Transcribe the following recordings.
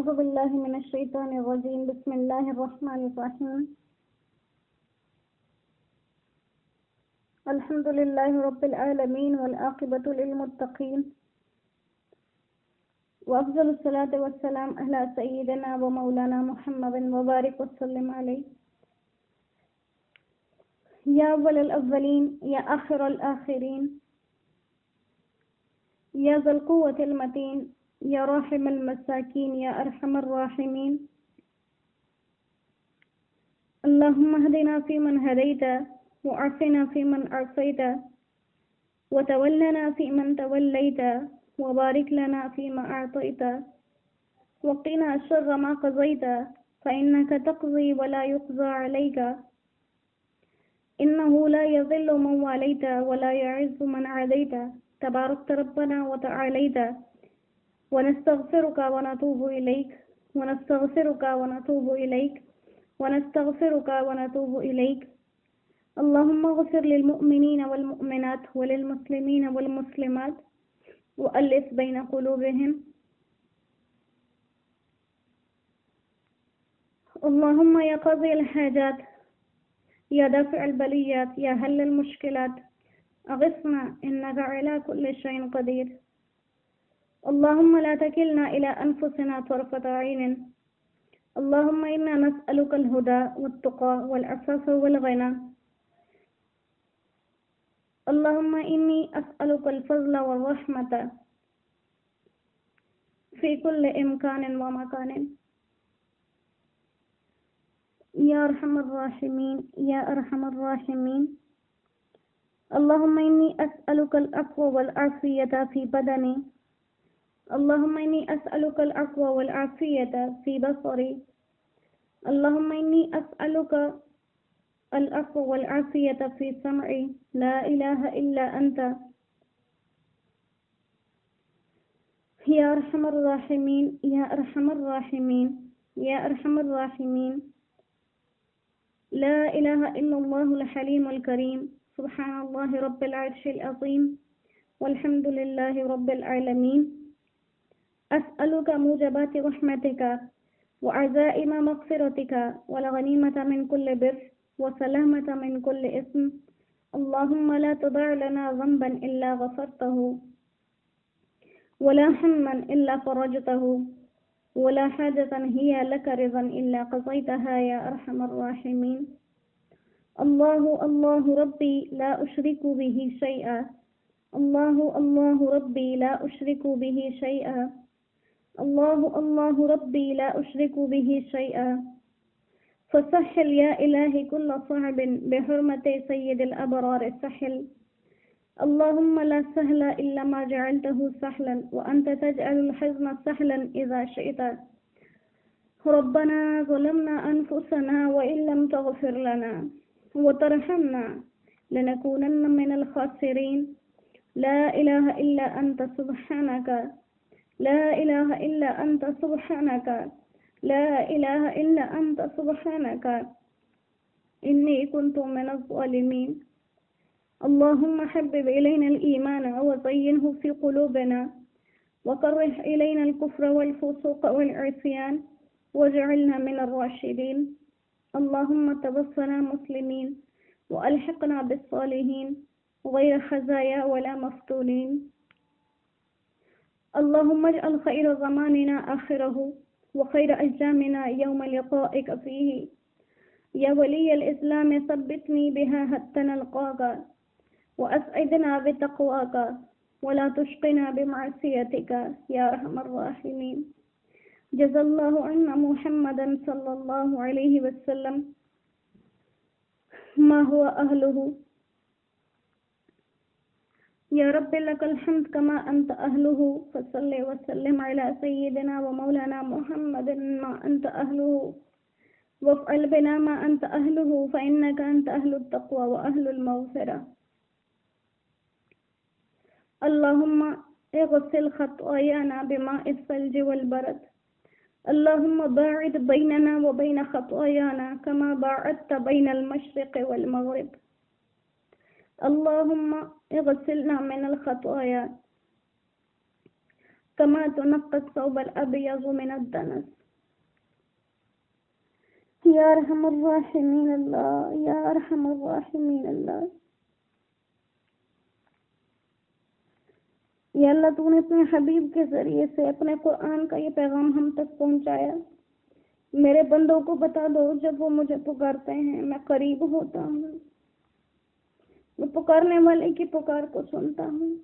أعوذ بالله من الشيطان الرجيم. بسم الله الرحمن الرحيم. الحمد لله رب العالمين والعاقبة للمتقين، وأفضل الصلاة والسلام على سيدنا ومولانا محمد وبارك وسلم عليه. يا أول الأولين يا آخر الآخرين يا ذا القوة المتين يا راحم المساكين يا أرحم الراحمين. اللهم اهدنا فيمن هديت، وعافنا فيمن عافيت، وتولنا فيمن توليت، وبارك لنا فيما أعطيت، وقنا شر ما قضيت، فإنك تقضي ولا يقضى عليك، إنه لا يذل من واليت ولا يعز من عاديت، تباركت ربنا وتعاليت. ونستغفرك ونتوب إليك، ونستغفرك ونتوب إليك، ونستغفرك ونتوب إليك. اللهم اغفر للمؤمنين والمؤمنات وللمسلمين والمسلمات وألف بين قلوبهم. اللهم يا قاضي الحاجات يا دافع البليات يا حل المشكلات أغثنا إنك على كل شيء قدير. اللهم لا تكلنا إلى أنفسنا طرفة عين. اللهم إنا نسألك الهدى والتقى والعفاف والغنى. اللهم إني أسألك الفضل والرحمة في كل إمكان ومكان. يا أرحم الراحمين يا أرحم الراحمين. اللهم إني أسألك العفو والعافية في بدني. اللهم إني أسألك العفو والعافية في بصري. اللهم إني أسألك العفو والعافية في سمعي. لا إله إلا أنت يا أرحم الراحمين يا أرحم الراحمين يا أرحم الراحمين. لا إله إلا الله الحليم الكريم. سبحان الله رب العرش العظيم، والحمد لله رب العالمين. أسألك موجبات رحمتك وعزائم مغفرتك والغنيمة من كل بر وسلامة من كل إثم. اللهم لا تدع لنا ذنبا إلا غفرته، ولا هما إلا فرجته، ولا حاجة هي لك رضا إلا قضيتها يا أرحم الراحمين. الله الله ربي لا أشرك به شيئا. الله الله ربي لا أشرك به شيئا. الله الله ربي لا أشرك به شيئا. فسهل يا إلهي كل صعب بحرمة سيد الأبرار سهل. اللهم لا سهل إلا ما جعلته سهلا، وأنت تجعل الحزن سهلا إذا شئت. ربنا ظلمنا أنفسنا وإن لم تغفر لنا وترحمنا لنكونن من الخاسرين. لا إله إلا أنت سبحانك. لا إله إلا أنت سبحانك. لا إله إلا أنت سبحانك إني كنت من الظالمين. اللهم حبب إلينا الإيمان وزينه في قلوبنا، وكره إلينا الكفر والفسوق والعصيان واجعلنا من الراشدين. اللهم توفنا مسلمين وألحقنا بالصالحين غير خزايا ولا مفتونين. اللهم اجعل خير زماننا آخره، وخير أيامنا يوم لقائك فيه. يا ولي الإسلام ثبتني بها حتى نلقاك، وأسعدنا بتقواك، ولا تشقنا بمعصيتك يا أرحم الراحمين. جزا الله عنا محمدا صلى الله عليه وسلم ما هو أهله. يا رب لك الحمد كما أنت أهله، فصل وسلم على سيدنا ومولانا محمد ما أنت أهله، وافعل بنا ما أنت أهله، فإنك أنت أهل التقوى وأهل المغفرة. اللهم اغسل خطايانا بماء الثلج والبرد. اللهم باعد بيننا وبين خطايانا كما باعدت بين المشرق والمغرب. اللهم اغسلنا من الخطايا كما تنقى الثوب الأبيض من الدنس. یا ارحم الراحمین اللہ، یا ارحم الراحمین اللہ. یا اللہ تو نے اپنے حبیب کے ذریعے سے اپنے قرآن کا یہ پیغام ہم تک پہنچایا. میرے بندوں کو بتا دو جب وہ مجھے پکارتے ہیں میں قریب ہوتا ہوں، میں پکارنے والے کی پکار کو سنتا ہوں.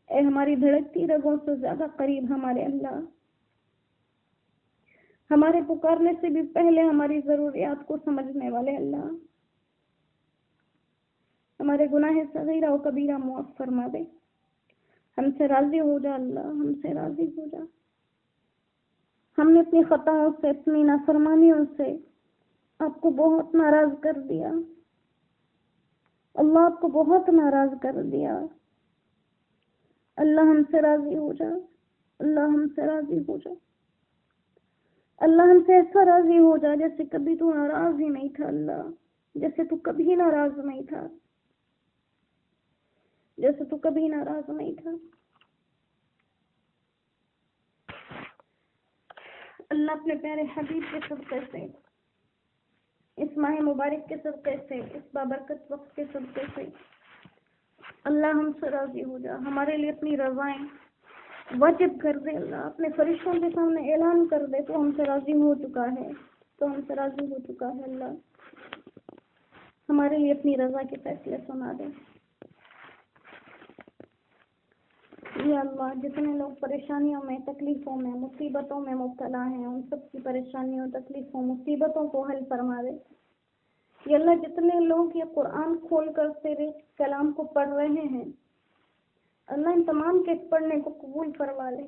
اے ہماری دھڑکتی رگوں سے زیادہ قریب ہمارے اللہ، ہمارے پکارنے سے بھی پہلے ہماری ضروریات کو سمجھنے والے اللہ، ہمارے گناہ صغیرہ و کبیرہ معاف فرما دے. ہم سے راضی ہو جا اللہ، ہم سے راضی ہو جا. ہم نے اپنی خطاؤں سے، اپنی نافرمانیوں سے آپ کو بہت ناراض کر دیا. اللہ آپ کو بہت ناراض کر دیا. اللہ ہم سے راضی ہو جا، اللہ ہم سے راضی ہو جا. اللہ ہم سے ایسا راضی ہو جا جیسے کبھی تو ناراض ہی نہیں تھا. اللہ جیسے تو کبھی ناراض نہیں تھا، جیسے تو کبھی ناراض نہیں تھا. اللہ اپنے پیارے حبیب کے صدقے سے، اس ماہ مبارک کے صدقے سے، اس بابرکت وقت کے صدقے سے اللہ ہم سے راضی ہو جا. ہمارے لیے اپنی رضائیں واجب کر دے. اللہ اپنے فرشتوں کے سامنے اعلان کر دے تو ہم سے راضی ہو چکا ہے، تو ہم سے راضی ہو چکا ہے. اللہ ہمارے لیے اپنی رضا کے فیصلے سنا دے. یا اللہ جتنے لوگ پریشانیوں میں، تکلیفوں میں، مصیبتوں میں مبتلا ہیں ان سب کی پریشانیوں، تکلیفوں، مصیبتوں کو حل فرما دے. یا اللہ جتنے لوگ یہ قرآن کھول کر تیرے کلام کو پڑھ رہے ہیں اللہ ان تمام کے پڑھنے کو قبول فرما لے.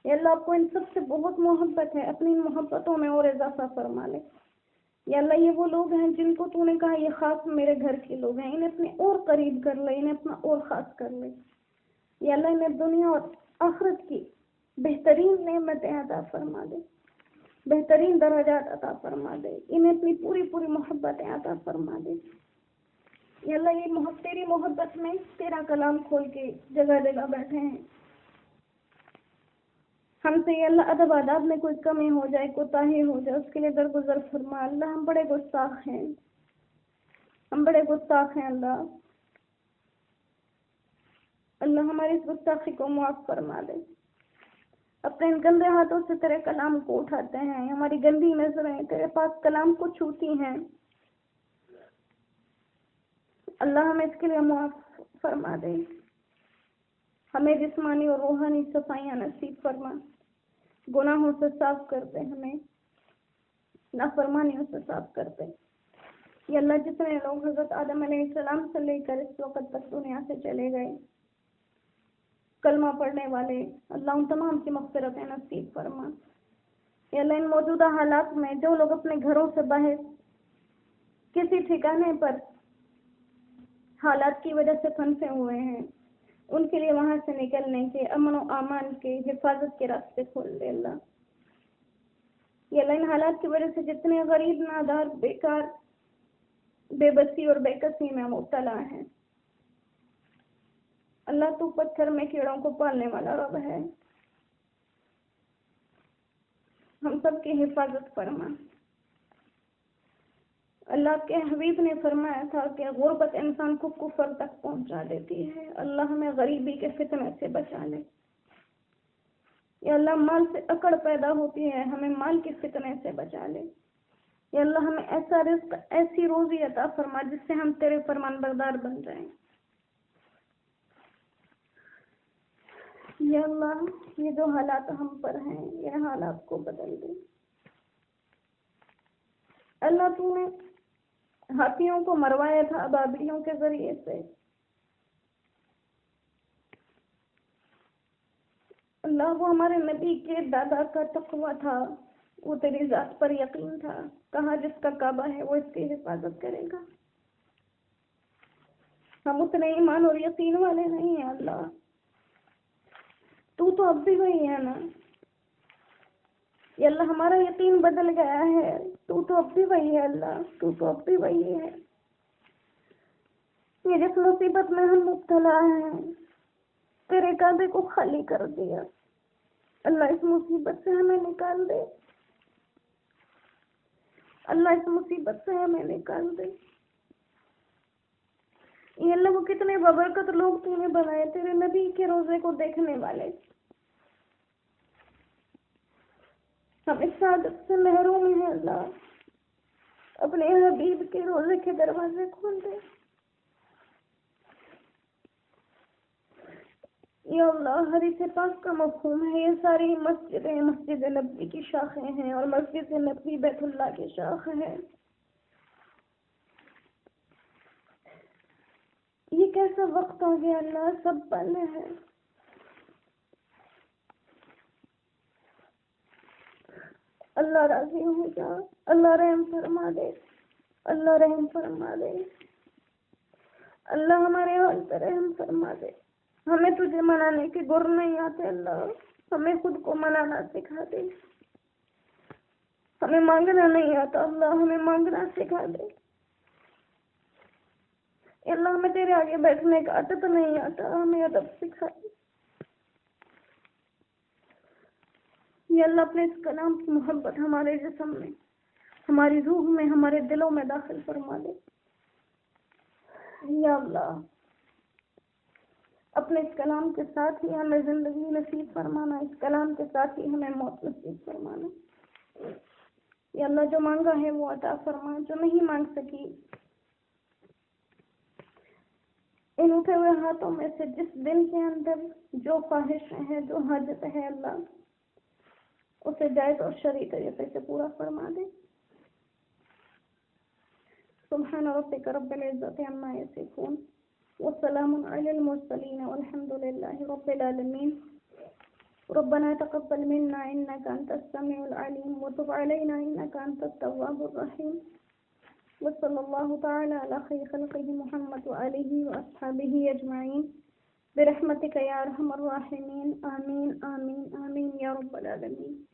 یا اللہ آپ کو ان سب سے بہت محبت ہے، اپنی ان محبتوں میں اور اضافہ فرما لے. یا اللہ یہ وہ لوگ ہیں جن کو تو نے کہا یہ خاص میرے گھر کے لوگ ہیں، انہیں اپنے اور قریب کر لے، انہیں اپنا اور خاص کر لے. یا اللہ انہیں دنیا اور آخرت کی بہترین نعمتیں عطا فرما دے، بہترین درجات عطا فرما دے، انہیں اپنی پوری پوری محبتیں عطا فرما دے. یا اللہ یہ تیری محبت میں تیرا کلام کھول کے جگہ جگہ بیٹھے ہیں. ہم سے یا اللہ ادب آداب میں کوئی کمی ہو جائے، کوتاہی ہو جائے، اس کے لیے درگزر فرما. اللہ ہم بڑے گستاخ ہیں، ہم بڑے گستاخ ہیں. اللہ اللہ ہماری اس گستاخی کو معاف فرما دے. اپنے ان گندے ہاتھوں سے تیرے کلام کو اٹھاتے ہیں، ہماری گندی نظریں تیرے پاک کلام کو چھوتی ہیں. اللہ ہمیں اس کے لیے معاف فرما دے. ہمیں جسمانی اور روحانی صفائیاں نصیب فرما. گناہوں سے صاف کر دے، ہمیں نافرمانیوں سے صاف کر دے. یا اللہ جتنے لوگ حضرت آدم علیہ السلام سے لے کر اس وقت تک دنیا سے چلے گئے کلمہ پڑھنے والے، اللہ ان تمام کی مغفرتیں نصیب فرما. یا اللہ ان موجودہ حالات میں جو لوگ اپنے گھروں سے باہر کسی ٹھکانے پر حالات کی وجہ سے پھنسے ہوئے ہیں ان کے لیے وہاں سے نکلنے کے، امن و امان کے، حفاظت کے راستے کھول دے. اللہ یا اللہ ان حالات کی وجہ سے جتنے غریب، نادار، بیکار، بے بسی اور بے کسی میں مبتلا ہیں اللہ تو پتھر میں کیڑوں کو پالنے والا رب ہے، ہم سب کی حفاظت فرما. اللہ کے حبیب نے فرمایا تھا کہ غربت انسان کو کفر تک پہنچا دیتی ہے. اللہ ہمیں غریبی کے فتنے سے بچا لے. یا اللہ مال سے اکڑ پیدا ہوتی ہے، ہمیں مال کے فتنے سے بچا لے. یا اللہ ہمیں ایسا رزق، ایسی روزی عطا فرما جس سے ہم تیرے فرمان بردار بن جائیں. یا اللہ یہ جو حالات ہم پر ہیں یہ حالات کو بدل دے. اللہ تو نے ہاتھیوں کو مروایا تھا ابابیلیوں کے ذریعے سے. اللہ وہ ہمارے نبی کے دادا کا تقویٰ تھا، وہ تیری ذات پر یقین تھا. کہا جس کا کعبہ ہے وہ اس کی حفاظت کرے گا. ہم اتنے ایمان اور یقین والے نہیں ہیں. اللہ تو اب بھی وہی ہے نا. یا اللہ ہمارا یقین بدل گیا ہے، تو اب بھی وہی ہے. اللہ تو اب بھی وہی ہے. یہ جس مصیبت میں ہم مبتلا ہیں تیرے کعبے کو خالی کر دیا۔ اللہ اس مصیبت سے ہمیں نکال دے، اللہ اس مصیبت سے ہمیں نکال دے۔ یہ اللہ وہ کتنے بابرکت لوگ تو نے بنائے تیرے نبی کے روزے کو دیکھنے والے، ہم اس سعادت سے محروم ہیں۔ اللہ اپنے حبیب کے روزے کے دروازے کھول دے۔ یا اللہ حدیث پاک کا مفہوم ہے یہ ساری مسجدیں مسجد نبوی کی شاخیں ہیں اور مسجد نبوی بیت اللہ کی شاخ ہے۔ یہ کیسا وقت آ گیا اللہ، سب بند ہے۔ اللہ راضی ہو جا، اللہ رحم فرما دے، اللہ رحم فرما دے، اللہ ہمارے حال پہ رحم فرما دے۔ ہمیں تجھے منانے کے گر نہیں آتے اللہ، ہمیں خود کو منانا سکھا دے۔ ہمیں مانگنا نہیں آتا اللہ، ہمیں مانگنا سکھا دے۔ اللہ ہمیں تیرے آگے بیٹھنے کا عادت نہیں آتا، ہمیں ادب سکھا دے۔ یا اللہ اپنے اس کلام کی محبت ہمارے جسم میں، ہماری روح میں، ہمارے دلوں میں داخل فرما دے۔ یا اللہ اپنے اس کلام کے ساتھ ہی ہمیں زندگی نصیب فرمانا، اس کلام کے ساتھ ہی ہمیں موت نصیب فرمانا۔ یا اللہ جو مانگا ہے وہ عطا فرما، جو نہیں مانگ سکی ان اٹھے ہوئے ہاتھوں میں سے جس دن کے اندر جو خواہش ہے، جو حاجت ہے اللہ اسے جائز اور شرعی طریقے سے پورا فرما دے۔ سبحان ربک رب العزت عما یصفون وسلام علی المرسلین والحمد للہ رب العالمین۔ ربنا تقبل منا انك انت السميع العليم وتب علينا انك انت التواب الرحيم وصلى الله تعالى على خير خلقه محمد وآله وأصحابه أجمعين برحمتك يا أرحم الراحمين آمين آمين آمين يا رب العالمين۔